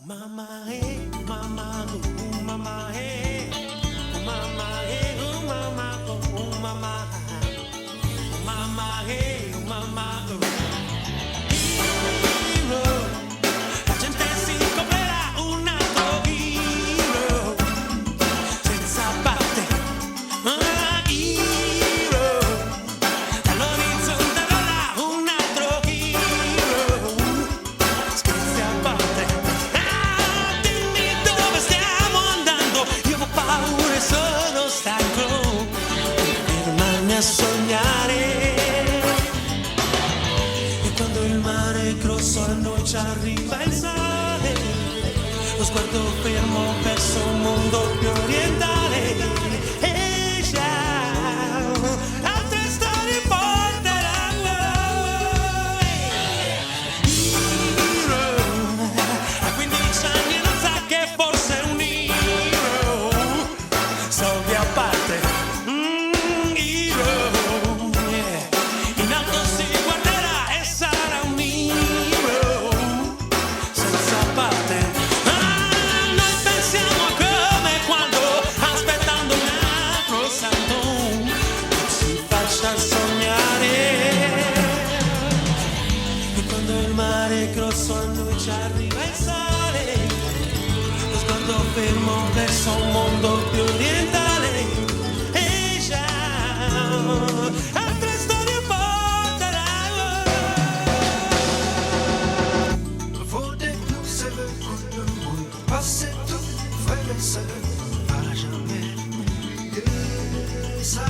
Mama, hey, mama, mama, hey, mama, hey, mama, mama, mama, hey, mama, hero. La gente si comprerà un altro hero senza parte, hero. Dall'orizzonte verrà un altro hero. Scherzi a parte. Dimmi dove stiamo andando. Io ho paura e sono stanco di fermarmi a sognare. E quando il mare è grosso a noi ci arriva il sale, lo sguardo fermo verso un mondo più orientale. E già altre storie porteranno. Hero, a 15 anni non sa che forse è un hero. Soldi a parte, hero, yeah. In alto si guarderà e sarà un hero senza parte. Noi pensiamo a come e quando, aspettando un altro salto che ci faccia sognare. E quando il mare è grosso a noi ci arriva il sale, lo sguardo fermo verso un mondo più orientale. E già altre storie porteranno. Vos découps que le monde passe tout, frère et sœur, à jamais. Et ça